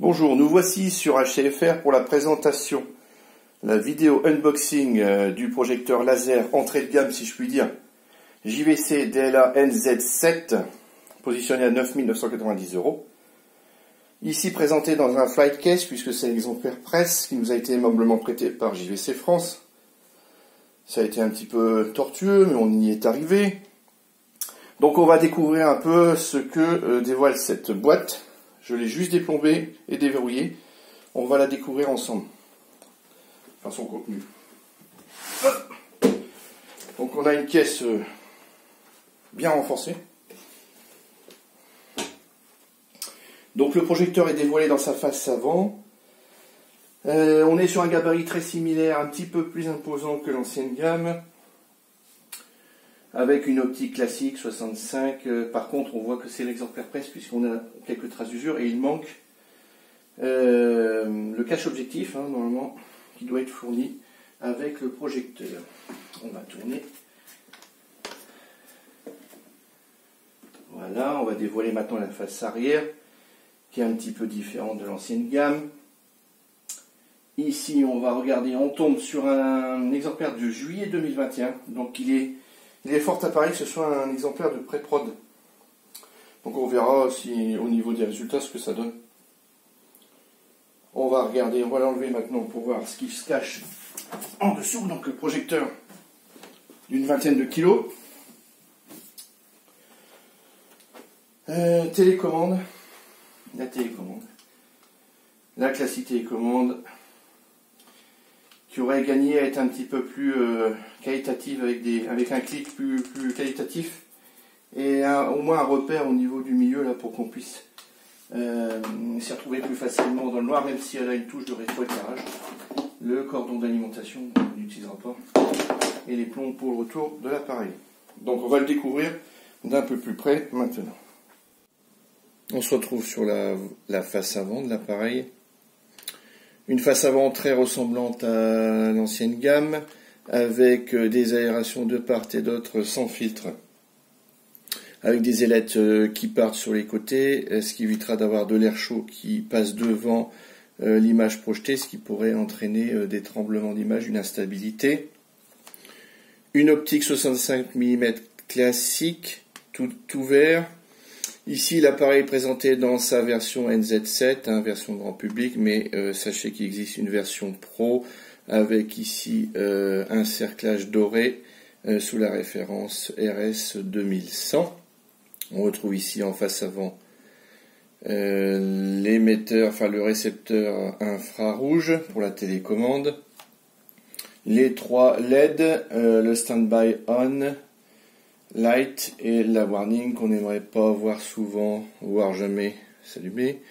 Bonjour, nous voici sur HCFR pour la présentation, la vidéo unboxing du projecteur laser entrée de gamme, si je puis dire, JVC DLA NZ7, positionné à 9 990 €. Ici présenté dans un flight case, puisque c'est l'exemplaire presse qui nous a été aimablement prêté par JVC France. Ça a été un petit peu tortueux, mais on y est arrivé. Donc on va découvrir un peu ce que dévoile cette boîte. Je l'ai juste déplombée et déverrouillée. On va la découvrir ensemble. Enfin, son contenu. Donc on a une caisse bien renforcée. Donc le projecteur est dévoilé dans sa face avant. On est sur un gabarit très similaire, un petit peu plus imposant que l'ancienne gamme, avec une optique classique 65. Par contre, on voit que c'est l'exemplaire presse puisqu'on a quelques traces d'usure et il manque le cache objectif, normalement, qui doit être fourni avec le projecteur. On va tourner. Voilà, on va dévoiler maintenant la face arrière, qui est un petit peu différente de l'ancienne gamme. Ici, on va regarder, on tombe sur un exemplaire de juillet 2021, donc il est fort à parier que ce soit un exemplaire de pré-prod. Donc on verra si au niveau des résultats ce que ça donne. On va regarder, on va l'enlever maintenant pour voir ce qui se cache en dessous. Donc le projecteur d'une vingtaine de kilos. Télécommande. La télécommande. La classique télécommande qui aurait gagné à être un petit peu plus qualitative avec un clic plus qualitatif et au moins un repère au niveau du milieu là pour qu'on puisse s'y retrouver plus facilement dans le noir, même si elle a une touche de rétroéclairage. Le cordon d'alimentation on n'utilisera pas et les plombs pour le retour de l'appareil. Donc on va le découvrir d'un peu plus près maintenant. On se retrouve sur la face avant de l'appareil. Une face avant très ressemblante à l'ancienne gamme, avec des aérations de part et d'autre sans filtre, avec des ailettes qui partent sur les côtés, ce qui évitera d'avoir de l'air chaud qui passe devant l'image projetée, ce qui pourrait entraîner des tremblements d'image, une instabilité. Une optique 65 mm classique, tout ouvert. Ici, l'appareil est présenté dans sa version NZ7, version grand public, mais sachez qu'il existe une version Pro avec ici un cerclage doré sous la référence RS 2100. On retrouve ici en face avant l'émetteur, enfin le récepteur infrarouge pour la télécommande, les 3 LED, le standby on, light et la warning qu'on n'aimerait pas voir souvent, voire jamais s'allumer.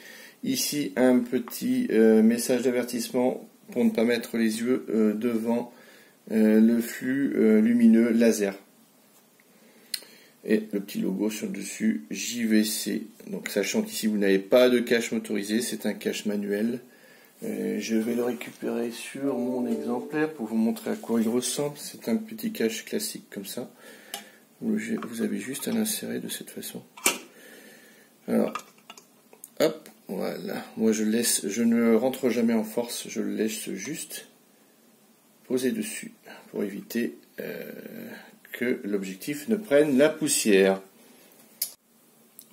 Ici un petit message d'avertissement pour ne pas mettre les yeux devant le flux lumineux laser. Et le petit logo sur le dessus JVC. Donc sachant qu'ici vous n'avez pas de cache motorisé, c'est un cache manuel. Je vais le récupérer sur mon exemplaire pour vous montrer à quoi il ressemble. C'est un petit cache classique comme ça. Vous avez juste à l'insérer de cette façon. Alors, hop, voilà. Moi je ne rentre jamais en force, je le laisse juste poser dessus pour éviter que l'objectif ne prenne la poussière.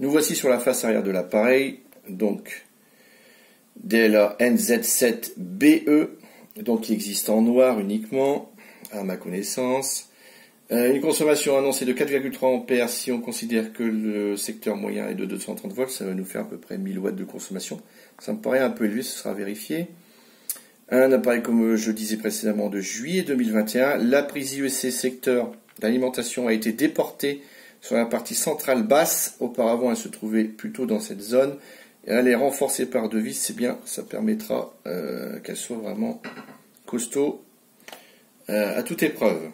Nous voici sur la face arrière de l'appareil, donc DLA NZ7BE, donc qui existe en noir uniquement, à ma connaissance. Une consommation annoncée de 4,3 A si on considère que le secteur moyen est de 230 volts, ça va nous faire à peu près 1000 watts de consommation. Ça me paraît un peu élevé, ce sera vérifié. Un appareil, comme je disais précédemment, de juillet 2021. La prise USB secteur d'alimentation a été déportée sur la partie centrale basse. Auparavant, elle se trouvait plutôt dans cette zone. Et elle est renforcée par 2 vis, c'est bien, ça permettra qu'elle soit vraiment costaud à toute épreuve.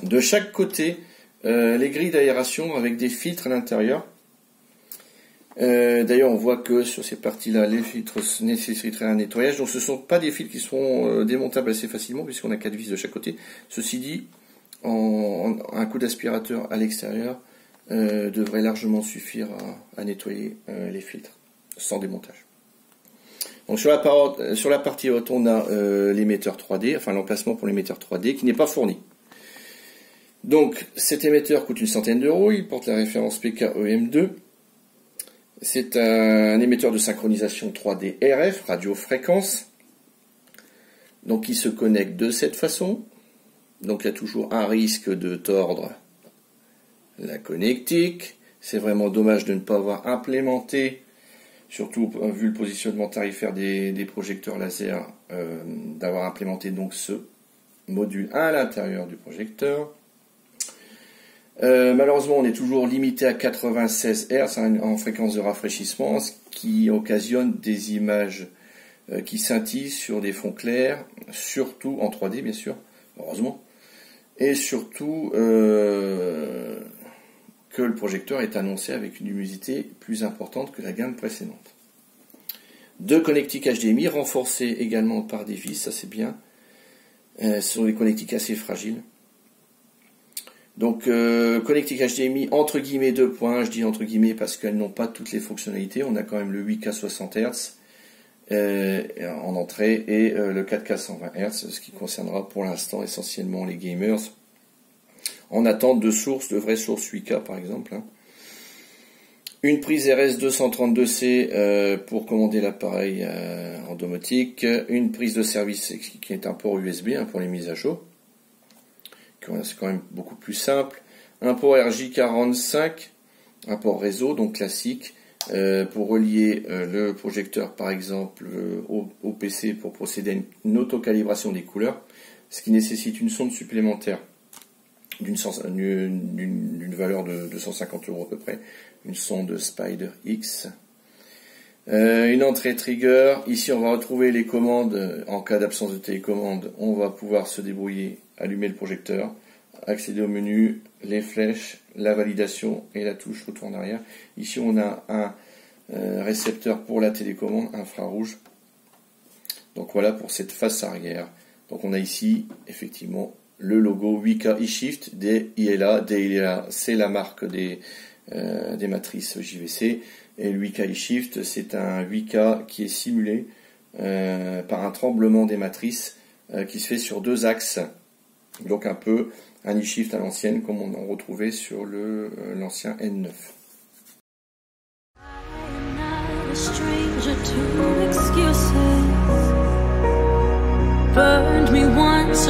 De chaque côté, les grilles d'aération avec des filtres à l'intérieur. D'ailleurs, on voit que sur ces parties-là, les filtres nécessiteraient un nettoyage. Donc ce ne sont pas des filtres qui seront démontables assez facilement, puisqu'on a 4 vis de chaque côté. Ceci dit, un coup d'aspirateur à l'extérieur devrait largement suffire à nettoyer les filtres, sans démontage. Donc sur la partie haute, on a l'émetteur 3D, enfin l'emplacement pour l'émetteur 3D qui n'est pas fourni. Donc cet émetteur coûte une centaine d'euros, il porte la référence PKEM2. C'est un émetteur de synchronisation 3D RF, radiofréquence. Donc il se connecte de cette façon. Donc il y a toujours un risque de tordre la connectique. C'est vraiment dommage de ne pas avoir implémenté, surtout vu le positionnement tarifaire des projecteurs laser, d'avoir implémenté donc ce module à l'intérieur du projecteur. Malheureusement, on est toujours limité à 96 Hz en fréquence de rafraîchissement, ce qui occasionne des images qui scintillent sur des fonds clairs, surtout en 3D bien sûr, heureusement, et surtout que le projecteur est annoncé avec une luminosité plus importante que la gamme précédente. Deux connectiques HDMI renforcés également par des vis, ça c'est bien. Ce sont des connectiques assez fragiles. Donc connectique HDMI entre guillemets 2 points, je dis entre guillemets parce qu'elles n'ont pas toutes les fonctionnalités. On a quand même le 8K 60 Hz en entrée et le 4K 120 Hz, ce qui concernera pour l'instant essentiellement les gamers, en attente de sources, de vraies sources 8K par exemple. Une prise RS232C pour commander l'appareil en domotique. Une prise de service qui est un port USB pour les mises à chaud. C'est quand même beaucoup plus simple. Un port RJ45, un port réseau, donc classique, pour relier le projecteur par exemple au PC pour procéder à une autocalibration des couleurs, ce qui nécessite une sonde supplémentaire d'une valeur de 250 € à peu près, une sonde Spider X. Une entrée trigger, ici on va retrouver les commandes, en cas d'absence de télécommande, on va pouvoir se débrouiller, allumer le projecteur, accéder au menu, les flèches, la validation et la touche retour en arrière. Ici on a un récepteur pour la télécommande infrarouge. Donc voilà pour cette face arrière. Donc on a ici effectivement le logo 8K eShift DILA. DILA c'est la marque des matrices JVC. Et le 8K eShift, c'est un 8K qui est simulé par un tremblement des matrices qui se fait sur deux axes. Donc un peu un eShift à l'ancienne, comme on en retrouvait sur l'ancien N9. Burned me once